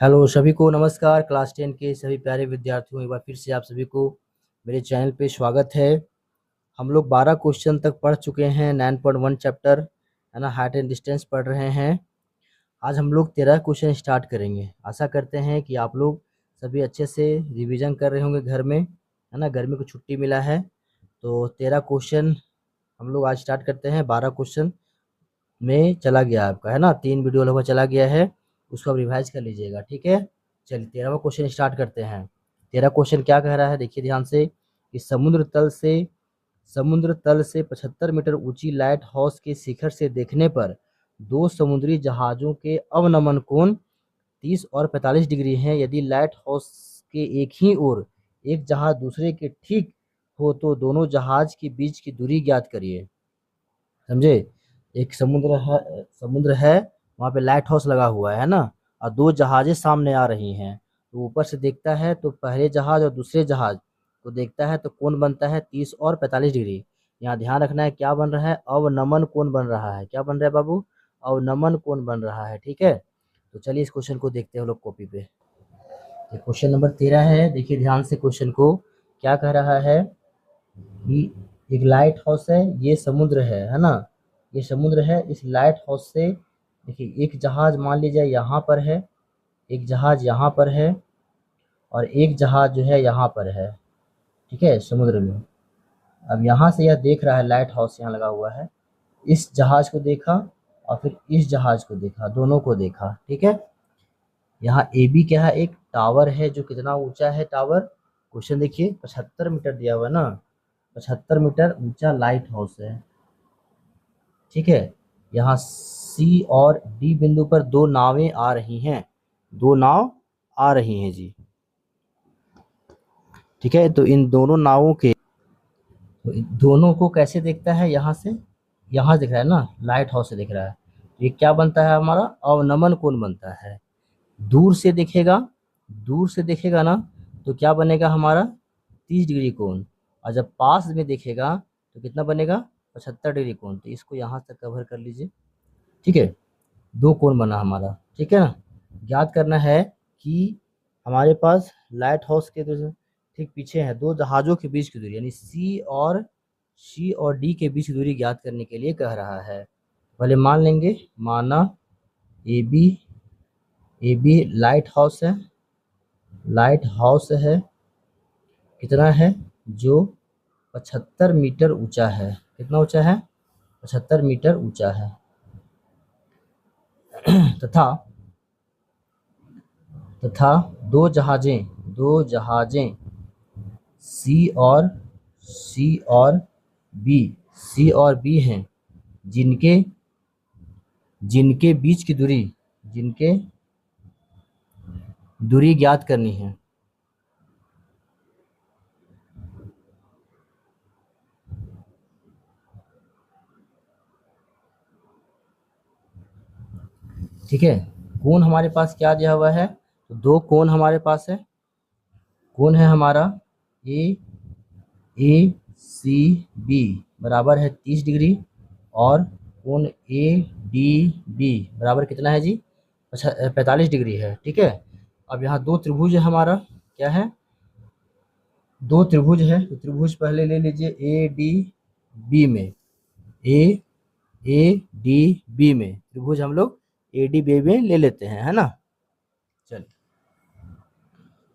Hello सभी को नमस्कार। क्लास 10 के सभी प्यारे विद्यार्थियों, एक बार फिर से आप सभी को मेरे चैनल पे स्वागत है। हम लोग 12 क्वेश्चन तक पढ़ चुके हैं। 9.1 चैप्टर है ना, हाइट एंड डिस्टेंस पढ़ रहे हैं। आज हम लोग 13 क्वेश्चन स्टार्ट करेंगे। आशा करते हैं कि आप लोग सभी अच्छे से रिवीजन कर रहे होंगे घर में, है ना। गर्मी को छुट्टी मिला है तो 13 क्वेश्चन हम लोग आज स्टार्ट करते हैं। 12 क्वेश्चन में चला गया आपका, है ना, 3 वीडियो लगभग चला गया है, उसको आप रिवाइज कर लीजिएगा, ठीक है। चलिए 13वां क्वेश्चन स्टार्ट करते हैं। 13 क्वेश्चन क्या कह रहा है, देखिए ध्यान से कि समुद्र तल से 75 मीटर ऊंची लाइट हाउस के शिखर से देखने पर दो समुद्री जहाजों के अवनमन कोण 30 और 45 डिग्री हैं। यदि लाइट हाउस के एक ही ओर एक जहाज दूसरे के ठीक हो तो दोनों जहाज के बीच की दूरी ज्ञात करिए। समझे। एक समुद्र है, वहाँ पे लाइट हाउस लगा हुआ है ना, और दो जहाजें सामने आ रही हैं। तो ऊपर से देखता है तो पहले जहाज और दूसरे जहाज को देखता है तो कोण बनता है 30 और 45 डिग्री। यहाँ ध्यान रखना है क्या बन रहा है, अवनमन कोण बन रहा है। क्या बन रहा है बाबू, अवनमन कोण बन रहा है, ठीक है। तो चलिए इस क्वेश्चन को देखते हैं लोग कॉपी पे। क्वेश्चन नंबर 13 है, देखिए ध्यान से क्वेश्चन को। क्या कह रहा है कि एक लाइट हाउस है, ये समुद्र है ना, ये समुद्र है। इस लाइट हाउस से देखिए एक जहाज मान लीजिए यहाँ पर है, एक जहाज यहाँ पर है, और एक जहाज जो है यहाँ पर है, ठीक है, समुद्र में। अब यहाँ से यह देख रहा है, लाइट हाउस यहाँ लगा हुआ है। इस जहाज को देखा और फिर इस जहाज को देखा, दोनों को देखा, ठीक है। यहाँ ए बी क्या है, एक टावर है। जो कितना ऊंचा है टावर, क्वेश्चन देखिए 75 मीटर दिया हुआ ना, 75 मीटर ऊंचा लाइट हाउस है, ठीक है। यहाँ सी और डी बिंदु पर दो नावें आ रही हैं, दो नाव आ रही हैं जी, ठीक है। तो इन दोनों नावों के, तो इन दोनों को कैसे देखता है, यहाँ से, यहाँ दिख रहा है ना, लाइट हाउस से दिख रहा है। ये क्या बनता है हमारा, अवनमन कोण बनता है। दूर से देखेगा, दूर से देखेगा ना, तो क्या बनेगा हमारा 30 डिग्री कोण, और जब पास में देखेगा तो कितना बनेगा 75 डिग्री कोण। तो इसको यहाँ तक कवर कर लीजिए, ठीक है। दो कोण बना हमारा, ठीक है ना। याद करना है कि हमारे पास लाइट हाउस के तो ठीक पीछे है दो जहाजों के बीच की दूरी, यानी सी और डी के बीच की दूरी ज्ञात करने के लिए कह रहा है। पहले मान लेंगे, माना ए बी लाइट हाउस है, लाइट हाउस है, कितना है, जो 75 मीटर ऊंचा है। कितना ऊंचा है, 75 मीटर ऊंचा है। तथा तथा दो जहाजें सी और बी सी और बी हैं, जिनके जिनके बीच की जिनके दूरी ज्ञात करनी है। ठीक है। कोण हमारे पास क्या दिया हुआ है, तो दो कोण हमारे पास है। कोण है हमारा ए सी बी बराबर है 30 डिग्री, और कोण ए डी बी बराबर कितना है जी, 45 डिग्री है, ठीक है। अब यहाँ दो त्रिभुज है हमारा, क्या है, दो त्रिभुज है। तो त्रिभुज पहले ले लीजिए ए डी बी में, ए ए डी बी में त्रिभुज हम लोग ए डी बी में ले लेते हैं, है ना। चलिए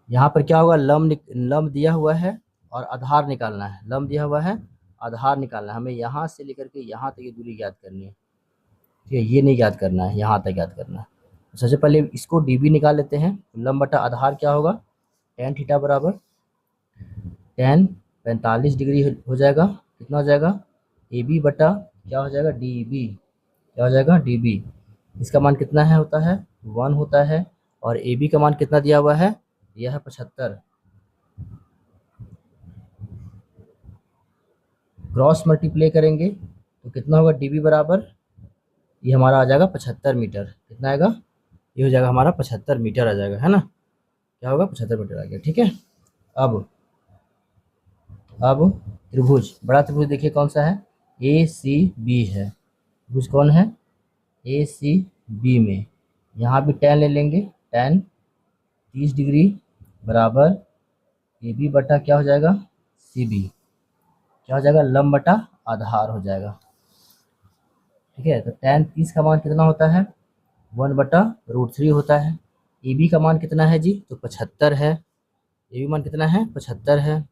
यहाँ पर क्या होगा, लंब दिया हुआ है और आधार निकालना है। लंब दिया हुआ है, आधार निकालना है। हमें यहाँ से लेकर के यहाँ तक की दूरी ज्ञात करनी है, ठीक है। ये नहीं ज्ञात करना है, यहाँ तक ज्ञात करना है। तो सबसे पहले इसको डीबी निकाल लेते हैं। लंब बटा आधार क्या होगा, tan थीटा बराबर tan 45 डिग्री हो जाएगा। कितना हो जाएगा, ए बी बटा क्या हो जाएगा, डी बी, क्या हो जाएगा, डी बी। इसका मान कितना है, होता है 1 होता है, और ए बी का मान कितना दिया हुआ है, यह है 75। क्रॉस मल्टीप्लाई करेंगे तो कितना होगा, डी बी बराबर, ये हमारा आ जाएगा 75 मीटर। कितना आएगा, ये हो जाएगा हमारा 75 मीटर आ जाएगा, है ना। क्या होगा, 75 मीटर आ गया, ठीक है। अब अब त्रिभुज, बड़ा त्रिभुज देखिए कौन सा है, ए सी बी है। त्रिभुज कौन है, ए सी बी में यहाँ भी tan ले लेंगे, tan 30 डिग्री बराबर ए बी बटा क्या हो जाएगा, सी बी, क्या हो जाएगा, लंब बटा आधार हो जाएगा। ठीक है, तो tan 30 का मान कितना होता है, 1/√3 होता है। ए बी का मान कितना है जी, तो 75 है। ए बी मान कितना है, 75 है।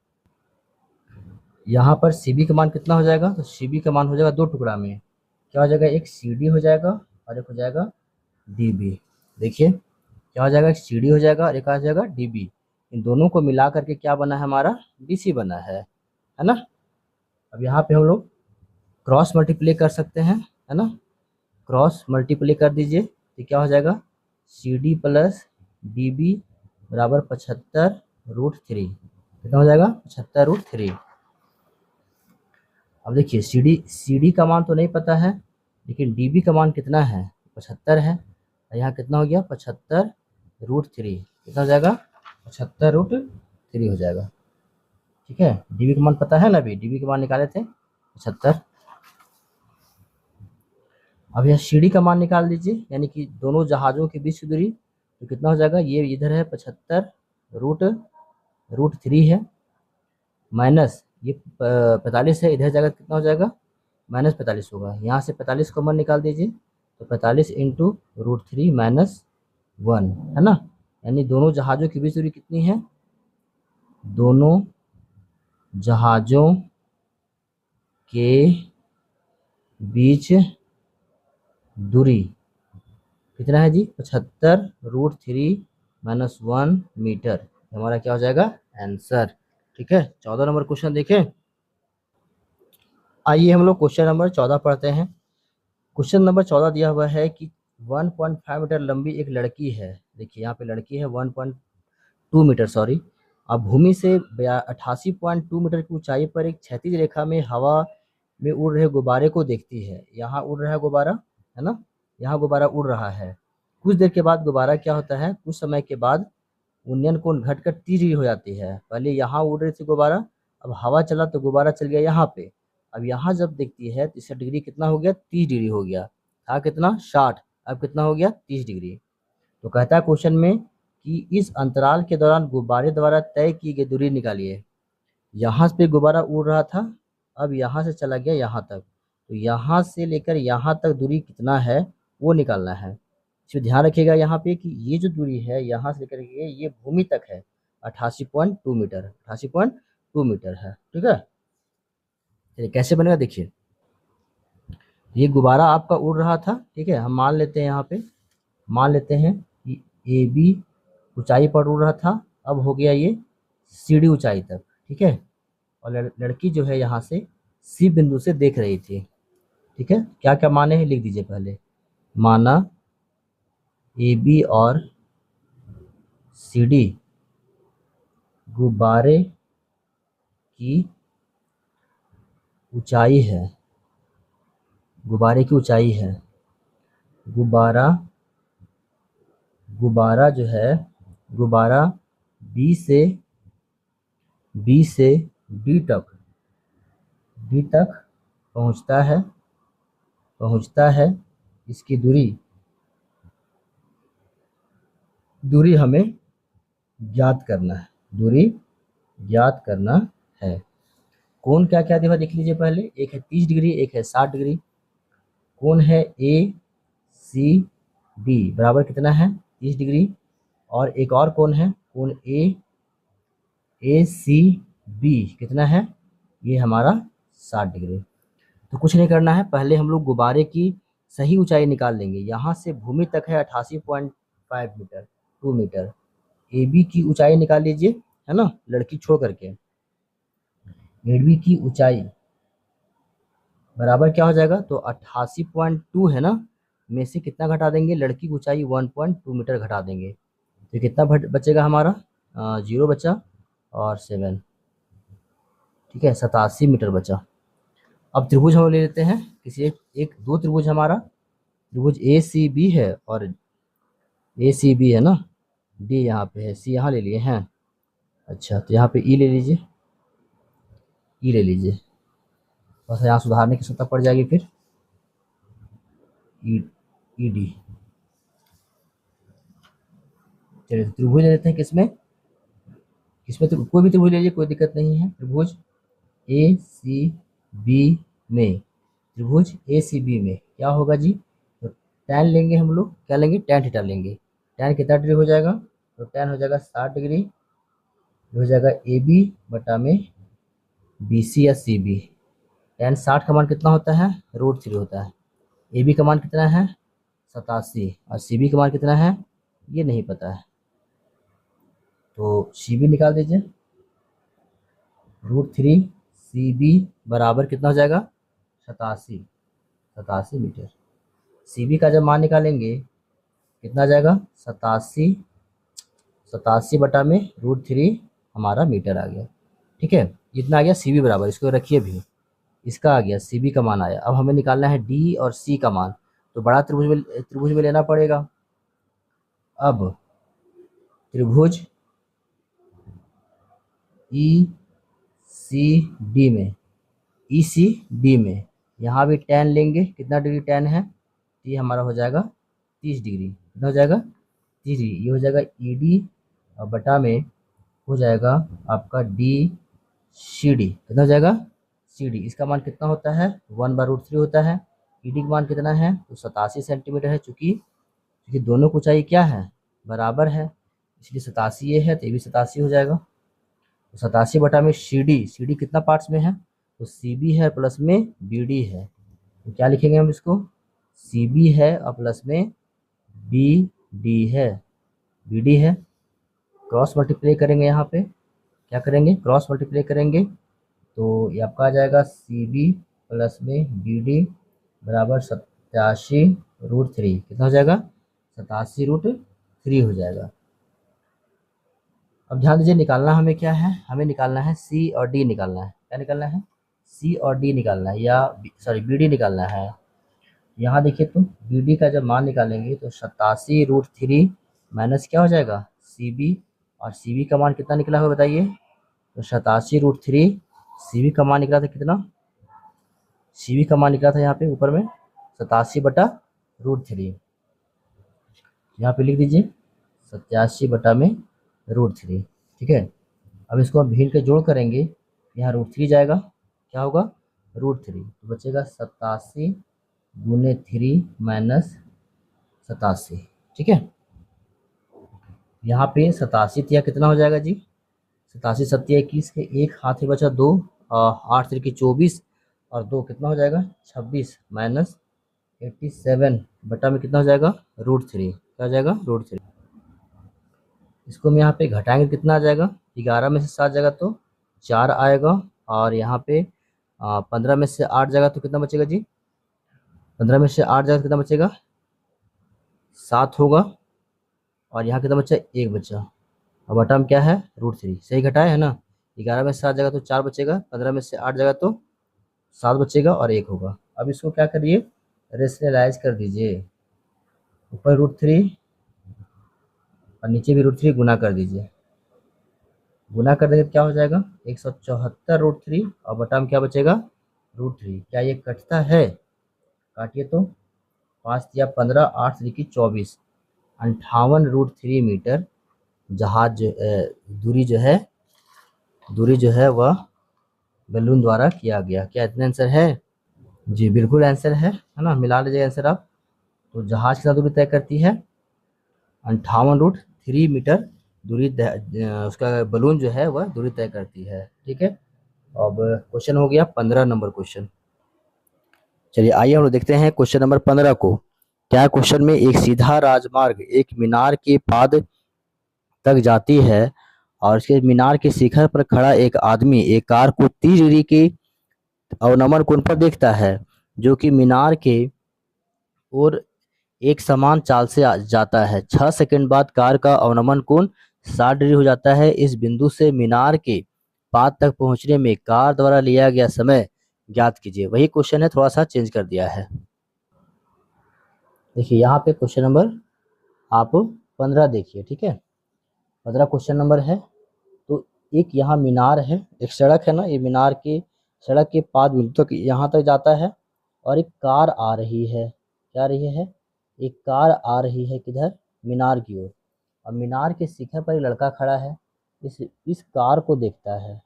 यहाँ पर सी बी का मान कितना हो जाएगा, तो सी बी का मान हो जाएगा 2 टुकड़ा में, क्या हो जाएगा, एक सी डी हो जाएगा और एक हो जाएगा डी बी। देखिए क्या हो जाएगा, एक सी डी हो जाएगा और एक आ जाएगा डी बी। इन दोनों को मिला करके क्या बना है, हमारा डी सी बना है ना। अब यहाँ पे हम लोग क्रॉस मल्टीप्लाई कर सकते हैं, है ना। क्रॉस मल्टीप्लाई कर दीजिए तो क्या हो जाएगा, C D plus D B बराबर 75√3, कितना हो जाएगा, 75√3। अब देखिए सी डी का मान तो नहीं पता है, लेकिन डी बी का मान कितना है, 75 है। यहाँ कितना हो गया, 75√3, कितना हो जाएगा, 75√3 हो जाएगा। ठीक है, डी बी का मान पता है ना, अभी डी बी का मान निकाले थे 75। अब यह सी डी का मान निकाल दीजिए, यानी कि दोनों जहाज़ों के बीच की दूरी, तो कितना हो जाएगा, ये इधर है 75√3 है, माइनस ये 45 है, इधर जाएगा कितना हो जाएगा, -45 होगा। यहाँ से 45 कॉमन निकाल दीजिए, तो 45 इंटू √3 -1 है ना। यानी दोनों जहाज़ों की बीच दूरी कितनी है, दोनों जहाज़ों के बीच दूरी कितना है जी, 75√3 -1 मीटर, हमारा क्या हो जाएगा, आंसर। ठीक है, 14 नंबर क्वेश्चन देखें। आइए हम लोग क्वेश्चन नंबर 14 पढ़ते हैं। क्वेश्चन नंबर 14 दिया हुआ है कि 1.5 मीटर लंबी एक लड़की है। देखिए यहाँ पे लड़की है 1.2 मीटर, सॉरी। अब भूमि से 88.2 मीटर की ऊंचाई पर एक क्षैतिज रेखा में हवा में उड़ रहे गुब्बारे को देखती है। यहाँ उड़ रहा है गुब्बारा, है ना, यहाँ गुब्बारा उड़ रहा है। कुछ देर के बाद गुब्बारा क्या होता है, कुछ समय के बाद उन्नयन कोण घटकर 30 डिग्री हो जाती है। पहले यहाँ उड़ रही थी गुब्बारा, अब हवा चला तो गुब्बारा चल गया यहाँ पे। अब यहाँ जब देखती है तो इसका डिग्री कितना हो गया, 30 डिग्री हो गया। था कितना, 60, अब कितना हो गया, 30 डिग्री। तो कहता है क्वेश्चन में कि इस अंतराल के दौरान गुब्बारे द्वारा तय की गई दूरी निकालिए। यहाँ पे गुब्बारा उड़ रहा था, अब यहाँ से चला गया यहाँ तक, तो यहाँ से लेकर यहाँ तक दूरी कितना है वो निकालना है। इसमें ध्यान रखिएगा यहाँ पे कि ये जो दूरी है यहाँ से लेकर के ये भूमि तक है 88.2 मीटर, 88.2 मीटर है। ठीक है, चलिए कैसे बनेगा देखिए। ये गुब्बारा आपका उड़ रहा था, ठीक है, हम मान लेते हैं, यहाँ पे मान लेते हैं कि ए बी ऊंचाई पर उड़ रहा था, अब हो गया ये सी डी ऊंचाई तक। ठीक है, और लड़की जो है यहाँ से सी बिंदु से देख रही थी। ठीक है, क्या क्या माने हैं लिख दीजिए पहले। माना ए बी और सी डी गुब्बारे की ऊंचाई है, गुब्बारे की ऊंचाई है। गुब्बारा गुब्बारा जो है, गुब्बारा बी से डी तक पहुंचता है। इसकी दूरी हमें ज्ञात करना है, दूरी ज्ञात करना है। कोण क्या क्या दिया देख लीजिए पहले, एक है 30 डिग्री, एक है 60 डिग्री। कोण है ए सी डी बराबर कितना है, 30 डिग्री। और एक और कोण है, कोण ए सी बी कितना है, ये हमारा 60 डिग्री। तो कुछ नहीं करना है, पहले हम लोग गुब्बारे की सही ऊंचाई निकाल लेंगे। यहाँ से भूमि तक है 88.5 मीटर, 2 मीटर। ए बी की ऊंचाई निकाल लीजिए, है ना, लड़की छोड़ करके। ए बी की ऊंचाई बराबर क्या हो जाएगा, तो 88.2 है ना, में से कितना घटा देंगे, लड़की की ऊंचाई 1.2 मीटर घटा देंगे, तो कितना बचेगा हमारा, 0 बचा और 7, ठीक है, 87 मीटर बचा। अब त्रिभुज हम ले लेते हैं किसी दो त्रिभुज, हमारा त्रिभुज ए सी बी है, और ए सी बी है ना, डी यहाँ पे है, सी यहाँ ले लिए हैं। अच्छा, तो यहाँ पे ई ले लीजिए, ई ले लीजिए, बस यहाँ सुधारने की आवश्यकता पड़ जाएगी फिर। ई डी, चलिए त्रिभुज ले लेते हैं किसमें, कोई भी त्रिभुज ले लीजिए, कोई दिक्कत नहीं है। त्रिभुज ए सी बी में, त्रिभुज ए सी बी में क्या होगा जी, तो टैन लेंगे हम लोग, क्या लेंगे, टैन थीटा लेंगे। टैन कितना डिग्री हो जाएगा, तो टैन हो जाएगा 60 डिग्री, हो जाएगा ए बी बटा में बी सी या सी बी। टैन 60 का मान कितना होता है, √3 होता है। ए बी का मान कितना है 87, और सी बी का मान कितना है ये नहीं पता है, तो सी बी निकाल दीजिए। √3 सी बी बराबर कितना हो जाएगा 87 मीटर। सी बी का जब मान निकालेंगे कितना आ जाएगा 87 बटा में √3 हमारा मीटर आ गया। ठीक है, इतना आ गया सी बी बराबर, इसको रखिए भी, इसका आ गया सी बी का मान आया। अब हमें निकालना है डी और सी का मान, तो बड़ा त्रिभुज में लेना पड़ेगा। अब त्रिभुज ई सी डी में, ई सी डी में यहाँ भी टैन लेंगे, कितना डिग्री टैन है, तो ये हमारा हो जाएगा 30 डिग्री। कितना हो जाएगा 30 डिग्री, ये हो जाएगा ई डी और बटा में हो जाएगा आपका डी सी डी। कितना हो जाएगा सी डी, इसका मान कितना होता है 1/√3 होता है। ई डी का मान कितना है, तो 87 सेंटीमीटर है। चूँकि दोनों की ऊंचाई क्या है बराबर है, इसलिए 87 ये है तो ये भी 87 हो जाएगा। तो 87 बटा में सी डी कितना पार्ट्स में है, तो सी बी है प्लस में बी डी है, तो क्या लिखेंगे हम इसको, सी बी है और प्लस में बी डी है, बी डी है। क्रॉस मल्टीप्लाई करेंगे, यहाँ पे क्या करेंगे क्रॉस मल्टीप्लाई करेंगे, तो ये आपका आ जाएगा सी बी प्लस में बी डी बराबर 87√3। कितना हो जाएगा 87√3 हो जाएगा। अब ध्यान दीजिए, निकालना हमें क्या है, हमें निकालना है सी और डी निकालना है। क्या निकालना है, सी और डी निकालना है, या सॉरी बी डी निकालना है। यहाँ देखिए तो बी डी का जब मान निकालेंगे तो 87√3 माइनस क्या हो जाएगा सी बी, और सी बी का मान कितना निकला होगा बताइए, तो 87√3 सी बी का मान निकला था कितना, सी बी का मान निकला था यहाँ पे ऊपर में 87/√3, यहाँ पे लिख दीजिए 87/√3। ठीक है, अब इसको हम भिन्न के जोड़ करेंगे, यहाँ √3 जाएगा, क्या होगा √3, तो बचेगा 87 गुने 3 माइनस 87। ठीक है, यहाँ पे 87 या कितना हो जाएगा जी, 87 के 21 के एक हाथ में बचा 2, 8 3 24 और 2 कितना हो जाएगा 26 माइनस 87 बटा में कितना हो जाएगा √3, क्या हो जाएगा √3। इसको हम यहाँ पे घटाएंगे कितना आ जाएगा, 11 में से 7 जाएगा तो 4 आएगा, और यहाँ पे 15 में से 8 जाएगा तो कितना बचेगा जी, 15 में से 8 जाएगा तो कितना बचेगा 7 होगा, और यहाँ कितना बचा 1 बचा, और बटा में क्या है √3, सही घटाया है ना। 11 में से 7 जाएगा तो 4 बचेगा, 15 में से 8 जाएगा तो 7 बचेगा और 1 होगा। अब इसको क्या करिए रेशनलाइज कर दीजिए, ऊपर √3 और नीचे भी √3 गुना कर दीजिए, गुना कर देंगे तो क्या हो जाएगा 174√3 और बटा में क्या बचेगा √3। क्या ये कटता है, काटिए तो 5 या 15, 8 3 24, 58√3 मीटर जहाज दूरी जो है वह बैलून द्वारा किया गया। क्या इतना आंसर है जी, बिल्कुल आंसर है ना, मिला लीजिए आंसर आप। तो जहाज कितना दूरी तय करती है 58√3 मीटर दूरी, उसका बलून जो है वह दूरी तय करती है। ठीक है, अब क्वेश्चन हो गया 15 नंबर क्वेश्चन। चलिए आइए हम लोग देखते हैं क्वेश्चन नंबर 15 को। क्या क्वेश्चन में, एक सीधा राजमार्ग एक मीनार के पाद तक जाती है और इसके मीनार के शिखर पर खड़ा एक आदमी एक कार को 30 डिग्री के अवनमन कोण पर देखता है, जो कि मीनार के ओर एक समान चाल से जाता है। 6 सेकंड बाद कार का अवनमन कोण 60 डिग्री हो जाता है। इस बिंदु से मीनार के पाद तक पहुंचने में कार द्वारा लिया गया समय ज्ञात कीजिए। वही क्वेश्चन है, थोड़ा सा चेंज कर दिया है। देखिए यहाँ पे क्वेश्चन नंबर आप 15 देखिए। ठीक है, 15 क्वेश्चन नंबर है। तो एक यहाँ मीनार है, एक सड़क है ना, ये मीनार की सड़क के पाद बिंदु तक यहाँ तक जाता है, और एक कार आ रही है, क्या आ रही है, एक कार आ रही है किधर मीनार की ओर, अब मीनार के शिखर पर एक लड़का खड़ा है, इस कार को देखता है,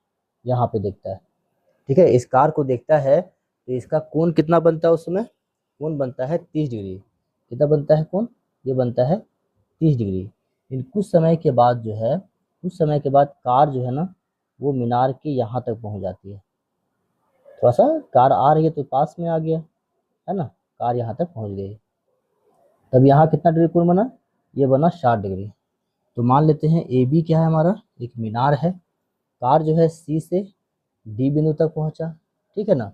यहाँ पे देखता है, ठीक है, इस कार को देखता है, तो इसका कोण कितना बनता है, उसमें कोण बनता है 30 डिग्री। कितना बनता है कोण? ये बनता है 30 डिग्री। लेकिन कुछ समय के बाद जो है, कुछ समय के बाद कार जो है ना, वो मीनार के यहाँ तक पहुँच जाती है। थोड़ा सा कार आ रही है तो पास में आ गया, है ना, कार यहाँ तक पहुँच गई। तब यहाँ कितना डिग्री कोण बना? ये बना 60 डिग्री। तो मान लेते हैं ए बी क्या है हमारा, एक मीनार है, कार जो है सी से डी बिंदु तक पहुंचा, ठीक है ना,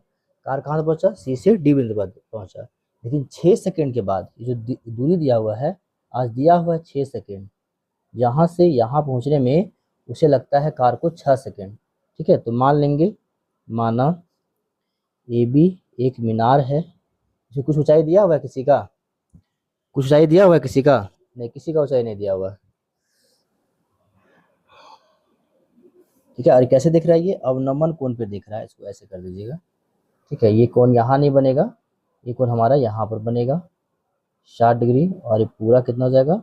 कार कहाँ तक पहुंचा? सी से डी बिंदु पर पहुंचा। लेकिन 6 सेकंड के बाद ये जो दूरी दिया हुआ है, आज दिया हुआ है 6 सेकंड, यहाँ से यहाँ पहुंचने में उसे लगता है कार को 6 सेकंड, ठीक है। तो मान लेंगे, माना ए बी एक मीनार है, जो कुछ ऊंचाई दिया हुआ है किसी का, कुछ ऊंचाई दिया हुआ है किसी का? नहीं, किसी का ऊंचाई नहीं दिया हुआ है, ठीक है। और कैसे दिख रहा है? ये अवनमन कोण पे दिख रहा है, इसको ऐसे कर दीजिएगा, ठीक है। ये कोण यहाँ नहीं बनेगा, ये कोण हमारा यहाँ पर बनेगा 60 डिग्री, और ये पूरा कितना हो जाएगा?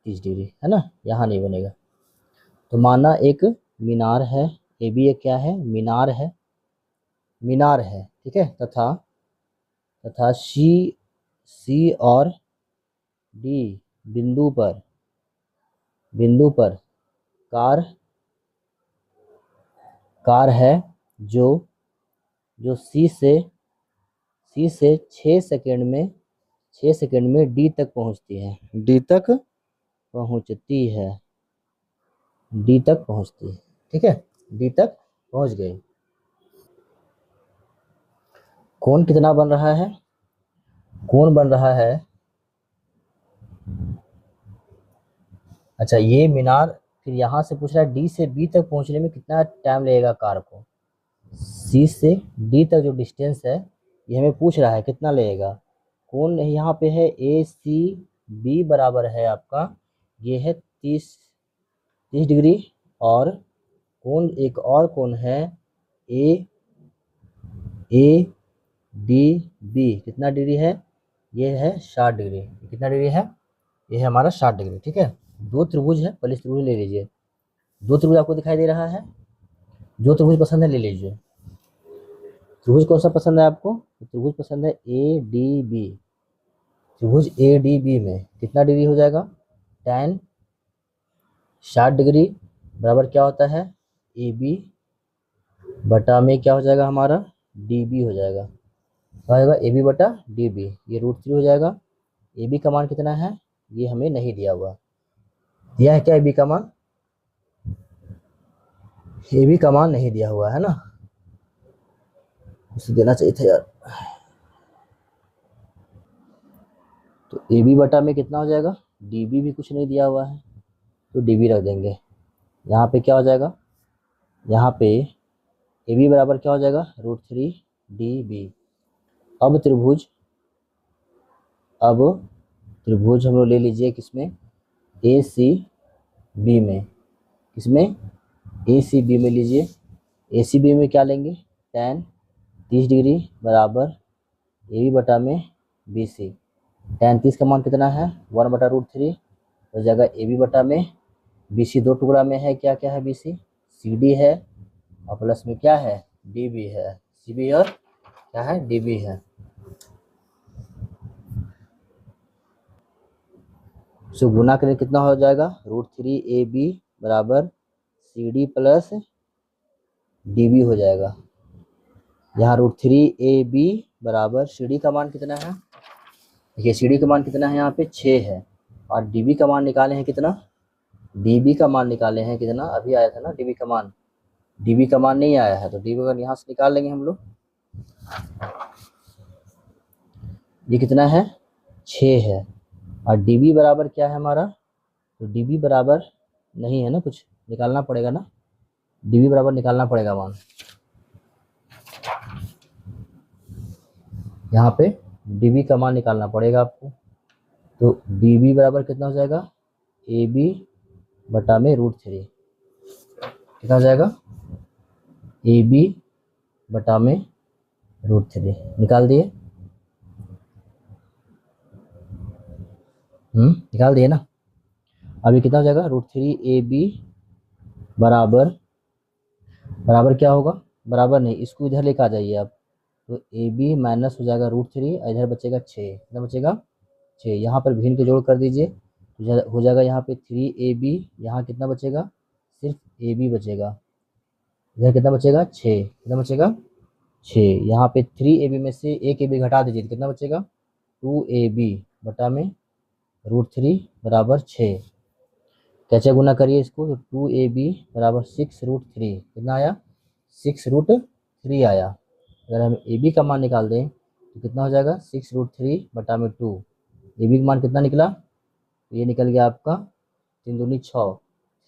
30 डिग्री, है ना, यहाँ नहीं बनेगा। तो माना एक मीनार है, ए भी एक क्या है? मीनार है, मीनार है, ठीक है। तथा तथा सी और डी बिंदु पर कार कार है, जो जो सी से 6 सेकंड में डी तक पहुंचती है, पहुंचती है डी तक पहुंचती है, ठीक है, डी तक पहुंच गई। कोण कितना बन रहा है? कोण बन रहा है, अच्छा ये मीनार, फिर यहाँ से पूछ रहा है डी से बी तक पहुंचने में कितना टाइम लगेगा कार को। सी से डी तक जो डिस्टेंस है, ये हमें पूछ रहा है कितना लगेगा। कोण यहाँ पे है ए सी बी बराबर है आपका, ये है 30 डिग्री, और कोण एक और कोण है ए डी बी, कितना डिग्री है? ये है 60 डिग्री। कितना डिग्री है? ये है हमारा 60 डिग्री, ठीक है। दो त्रिभुज है, पहले त्रिभुज ले लीजिए। दो त्रिभुज आपको दिखाई दे रहा है, जो त्रिभुज पसंद है ले लीजिए। त्रिभुज कौन सा पसंद है आपको? त्रिभुज पसंद है ए डी बी। त्रिभुज ए डी बी में कितना डिग्री हो जाएगा? tan 60 डिग्री बराबर क्या होता है? ए बी बटा में क्या हो जाएगा हमारा? डी बी हो जाएगा। क्या होगा? ए बी बटा डी बी, ये √3 हो जाएगा। ए बी का मान कितना है? ये हमें नहीं दिया हुआ, दिया है क्या ए बी का मान? ए बी का मान नहीं दिया हुआ है ना, उसे देना चाहिए था यार। तो ए बी बटा में कितना हो जाएगा? डी बी भी कुछ नहीं दिया हुआ है, तो डी बी रख देंगे। यहाँ पे क्या हो जाएगा? यहाँ पे ए बी बराबर क्या हो जाएगा? √3 डी बी। अब त्रिभुज हम लोग ले लीजिए किसमें? ए सी बी में। किसमें? ए सी बी में लीजिए। ए सी बी में क्या लेंगे? tan 30 डिग्री बराबर ए बी बटा में बी सी। tan 30 का मान कितना है? 1/√3 हो जाएगा ए बी बटा में बी सी। दो टुकड़ा में है, क्या क्या है? बी सी, सी डी है, और प्लस में क्या है? डी बी है। सी बी और क्या है? डी बी है। सो गुना करें कितना हो जाएगा? √3 ए बी बराबर C D plus D B हो जाएगा। यहाँ √3 ए बी बराबर सी डी का मान कितना है? देखिए सी डी का मान कितना है? यहाँ पे 6 है, और डी बी का मान निकाले हैं कितना? डी बी का मान निकाले हैं कितना? अभी आया था ना डी बी का मान, डी बी का मान नहीं आया है, तो डी बी का यहाँ से निकाल लेंगे हम लोग। ये कितना है? 6 है, और डी बी बराबर क्या है हमारा? तो डी बी बराबर नहीं है ना, कुछ निकालना पड़ेगा ना, डी बी बराबर निकालना पड़ेगा मान। यहाँ पे डी बी का मान निकालना पड़ेगा आपको। तो डी बी बराबर कितना हो जाएगा? ए बी बटा में √3, कितना हो जाएगा? ए बी बटा में √3 निकाल दिए। निकाल दिए ना। अब ये कितना हो जाएगा, √3 AB बराबर बराबर क्या होगा, बराबर नहीं, इसको इधर लेकर आ जाइए आप, तो AB माइनस हो जाएगा √3, इधर बचेगा 6, कितना बचेगा 6, यहाँ पर भिन्न के जोड़ कर दीजिए, तो हो जाएगा यहाँ पे 3AB, यहाँ कितना बचेगा, सिर्फ AB बचेगा, इधर कितना बचेगा 6, कितना बचेगा 6, यहाँ पे 3AB में से 1AB घटा दीजिए तो कितना बचेगा 2AB बटा में √3 बराबर 6, कैसे गुना करिए इसको, तो 2AB बराबर 6√3, कितना आया 6√3 आया। अगर हम AB का मान निकाल दें तो कितना हो जाएगा 6√3 बटा में 2, AB का मान कितना निकला, तो ये निकल गया आपका 3 दूनी 6,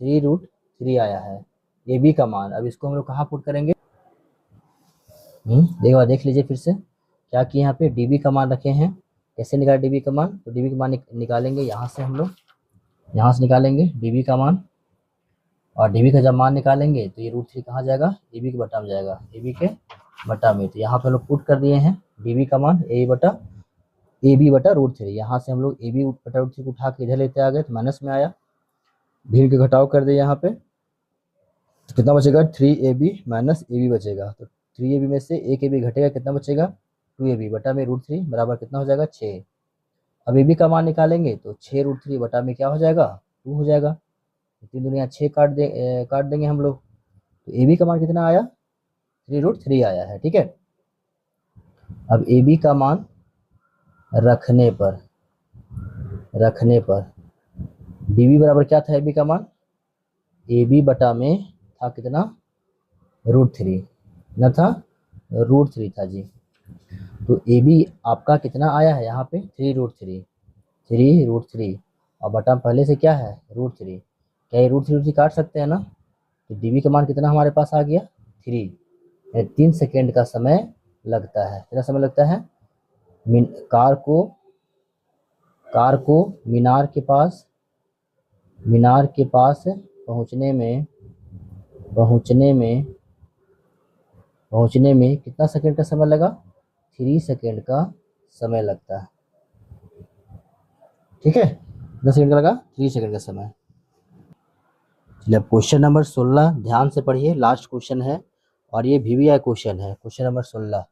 3√3 आया है AB का मान। अब इसको हम लोग कहाँ पुट करेंगे, एक बार देख लीजिए फिर से, क्या कि यहाँ पे DB का मान रखे हैं, कैसे निकाले DB का मान, तो DB का मान निकालेंगे यहाँ से, हम लोग यहाँ से निकालेंगे DB का मान, और DB का जब मान निकालेंगे तो ये √3 कहाँ जाएगा, AB के बटा में जाएगा, AB के बटा में, तो यहाँ पे हम लोग पुट कर दिए हैं DB का मान AB बटा √3, यहाँ से हम लोग AB बटा √3 को उठा के इधर लेते आ गए तो माइनस में आया, भिन्न के घटाव कर दिए यहाँ पे, तो कितना बचेगा 3AB माइनस AB बचेगा, तो 3AB में से 1AB घटेगा, कितना बचेगा 2AB बटा में √3 बराबर कितना हो जाएगा 6। अब AB का मान निकालेंगे तो 6√3 बटा में क्या हो जाएगा 2 हो जाएगा, 3 दुनिया 6 काट देंगे हम लोग, तो AB का मान कितना आया 3√3 आया है, ठीक है। अब AB का मान रखने पर DB बराबर क्या था, AB का मान AB बटा में था कितना √3, ना था √3 था जी, तो AB आपका कितना आया है यहाँ पे 3√3 और बटा पहले से क्या है √3, क्या ये √3 काट सकते हैं ना, तो DB का मान कितना हमारे पास आ गया 3, 3 सेकेंड का समय लगता है, कितना समय लगता है, कार को मीनार के पास पहुंचने में कितना सेकंड का समय लगा, 3 सेकंड का समय लगता है, ठीक है, 10 सेकंड का लगा 3 सेकंड का समय। चलिए अब क्वेश्चन नंबर 16 ध्यान से पढ़िए, लास्ट क्वेश्चन है और ये VVI क्वेश्चन है, क्वेश्चन नंबर 16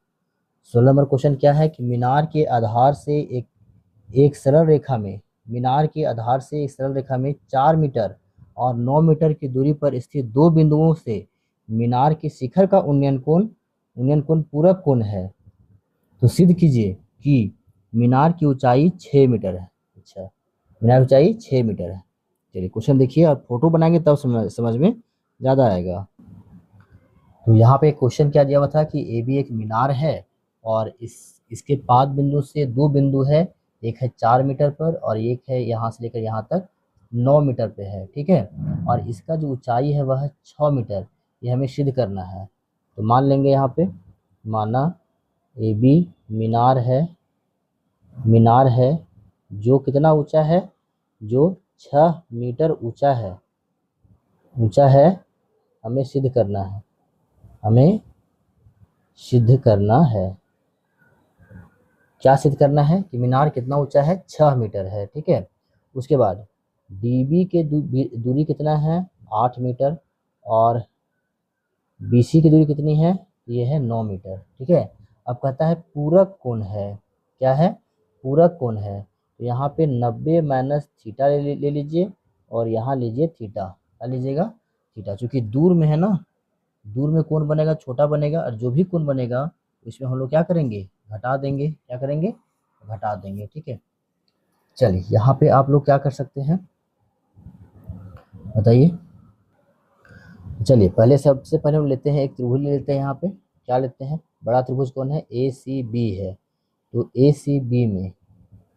नंबर क्वेश्चन क्या है कि मीनार के आधार से एक सरल रेखा में 4 मीटर और 9 मीटर की दूरी पर स्थित दो बिंदुओं से मीनार के शिखर का उन्नयन कोण पूरक कोण है, तो सिद्ध कीजिए कि मीनार की ऊंचाई 6 मीटर है। अच्छा, मीनार की ऊंचाई 6 मीटर है। चलिए क्वेश्चन देखिए और फोटो बनाएंगे तब समझ में ज़्यादा आएगा। तो यहाँ पे क्वेश्चन क्या दिया हुआ था कि AB एक मीनार है और इसके पाद बिंदु से दो बिंदु है, एक है 4 मीटर पर और एक है यहाँ से लेकर यहाँ तक 9 मीटर पे है, ठीक है, और इसका जो ऊंचाई है वह है 6 मीटर, ये हमें सिद्ध करना है। तो मान लेंगे यहाँ पे, माना AB मीनार है जो कितना ऊंचा है, जो 6 मीटर ऊंचा है, हमें सिद्ध करना है, क्या सिद्ध करना है कि मीनार कितना ऊंचा है 6 मीटर है, ठीक है। उसके बाद DB के दूरी कितना है 8 मीटर और BC की दूरी कितनी है, ये है 9 मीटर, ठीक है। अब कहता है पूरक कोण है, क्या है पूरक कोण है, तो यहाँ पे 90 माइनस थीटा ले लीजिए और यहाँ लीजिए थीटा, क्या लीजिएगा थीटा, चूंकि दूर में है ना, दूर में कोण बनेगा छोटा बनेगा और जो भी कोण बनेगा इसमें हम लोग क्या करेंगे घटा देंगे, क्या करेंगे घटा देंगे, ठीक है। चलिए यहाँ पे आप लोग क्या कर सकते हैं बताइए। चलिए पहले सबसे पहले हम लेते हैं एक त्रिभुज ले लेते हैं, यहाँ पे क्या लेते हैं, बड़ा त्रिभुज कौन है ACB है, तो ACB में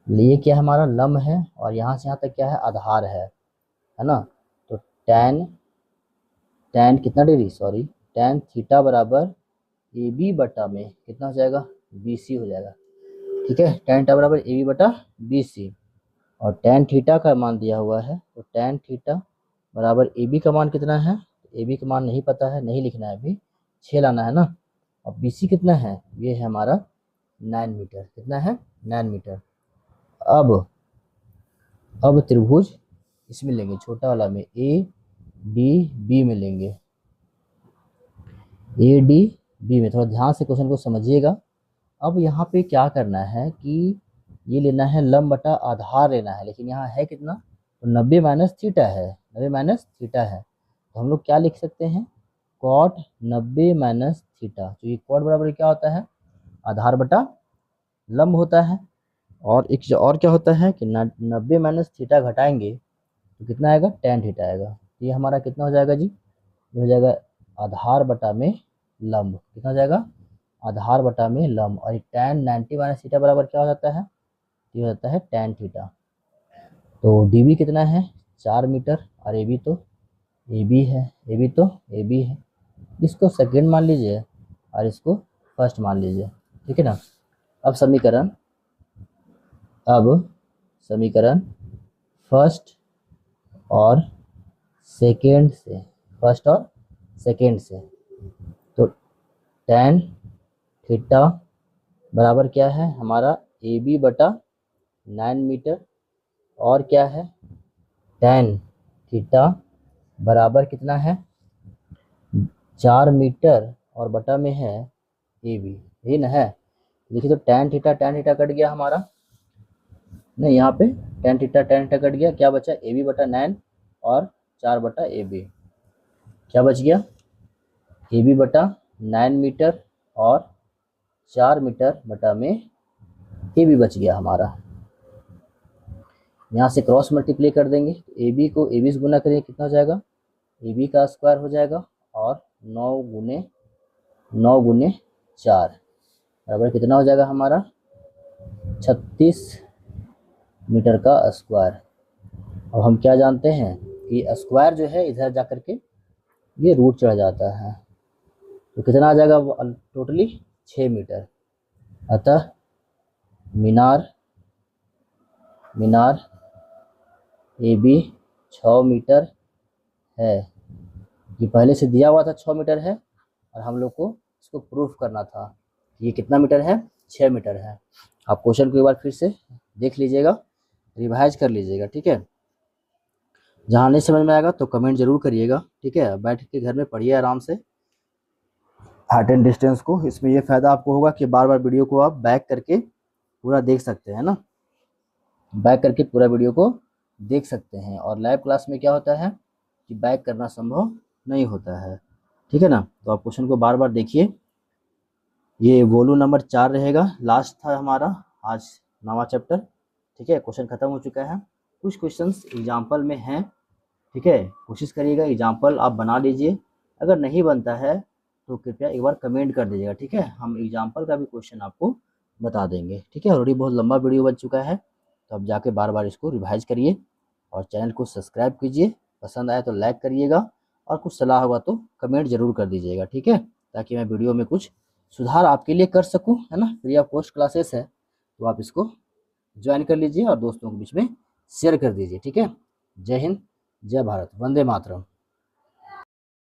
लिए क्या हमारा लंब है और यहाँ से यहाँ तक क्या है आधार है ना, तो tan कितना डिग्री tan थीटा बराबर AB बटा में कितना हो जाएगा BC हो जाएगा, ठीक है, tan थीटा बराबर AB बटा BC और tan थीटा का मान दिया हुआ है, तो tan थीटा बराबर AB का मान कितना है, AB का मान नहीं पता है, नहीं लिखना है अभी, 6 लाना है ना, और BC कितना है, ये है हमारा 9 मीटर, कितना है 9 मीटर। अब त्रिभुज इसमें लेंगे, छोटा वाला में ए डी बी में लेंगे, ए डी बी में। थोड़ा ध्यान से क्वेश्चन को समझिएगा। अब यहाँ पे क्या करना है कि ये लेना है लंब बटा आधार लेना है, लेकिन यहाँ है कितना, तो 90 माइनस थीटा है, 90 माइनस थीटा है। तो हम लोग क्या लिख सकते हैं, कॉट 90 माइनस थीटा। तो ये कॉट बराबर क्या होता है, आधार बटा लंब होता है। और एक और क्या होता है कि 90 माइनस थीटा घटाएंगे तो कितना आएगा, tan थीटा आएगा। ये हमारा कितना हो जाएगा जी, ये हो जाएगा आधार बटा में लंब। कितना हो जाएगा, आधार बटा में लंब। और tan 90 माइनस थीटा बराबर क्या हो जाता है, ये हो जाता है tan थीटा। तो डी कितना है, 4 मीटर। और ए बी है, ए बी है। इसको सेकेंड मान लीजिए और इसको फर्स्ट मान लीजिए, ठीक है ना। अब समीकरण फर्स्ट और सेकेंड से, तो tan थीटा बराबर क्या है हमारा, ए बी बटा 9 मीटर। और क्या है, tan थीटा बराबर कितना है, 4 मीटर और बटा में है ए बी, यही ना है। देखिए तो tan थीटा कट गया हमारा, नहीं यहाँ पे tan थीटा कट गया, क्या बचा, ए बी बटा 9 और 4 बटा ए बी। क्या बच गया, ए बी बटा 9 मीटर और 4 मीटर बटा में ए बी बच गया हमारा। यहाँ से क्रॉस मल्टीप्लाई कर देंगे, ए बी को ए बी से गुना करेंगे, कितना हो जाएगा, ए बी का स्क्वायर हो जाएगा और 9 गुने 4 बराबर कितना हो जाएगा हमारा, 36 मीटर का स्क्वायर। अब हम क्या जानते हैं कि स्क्वायर जो है इधर जा कर के ये रूट चढ़ जाता है, तो कितना आ जाएगा टोटली 6 मीटर। अतः मीनार ए बी 6 मीटर है। ये पहले से दिया हुआ था 6 मीटर है, और हम लोग को इसको प्रूफ करना था कि ये कितना मीटर है, 6 मीटर है। आप क्वेश्चन को एक बार फिर से देख लीजिएगा, रिवाइज कर लीजिएगा, ठीक है। जहाँ नहीं समझ में आएगा तो कमेंट जरूर करिएगा, ठीक है। बैठ के घर में पढ़िए आराम से हाइट एंड डिस्टेंस को। इसमें ये फ़ायदा आपको होगा कि बार बार वीडियो को आप बैक करके पूरा देख सकते हैं ना, बैक करके पूरा वीडियो को देख सकते हैं। और लाइव क्लास में क्या होता है कि बैक करना संभव नहीं होता है, ठीक है ना। तो आप क्वेश्चन को बार बार देखिए। ये वॉल्यूम नंबर 4 रहेगा, लास्ट था हमारा आज नवा चैप्टर, ठीक है। क्वेश्चन खत्म हो चुका है, कुछ क्वेश्चंस एग्जाम्पल में हैं, ठीक है। कोशिश करिएगा एग्जाम्पल आप बना लीजिए। अगर नहीं बनता है तो कृपया एक बार कमेंट कर दीजिएगा, ठीक है। हम एग्जाम्पल का भी क्वेश्चन आपको बता देंगे, ठीक है। ऑलरेडी बहुत लंबा वीडियो बन चुका है, तो अब जाके बार बार इसको रिवाइज करिए और चैनल को सब्सक्राइब कीजिए। पसंद आए तो लाइक करिएगा, और कुछ सलाह होगा तो कमेंट जरूर कर दीजिएगा, ठीक है, ताकि मैं वीडियो में कुछ सुधार आपके लिए कर सकूं, है ना। फ्री ऑफ कॉस्ट क्लासेस है, तो आप इसको ज्वाइन कर लीजिए और दोस्तों के बीच में शेयर कर दीजिए, ठीक है। जय हिंद, जय भारत, वंदे मातरम।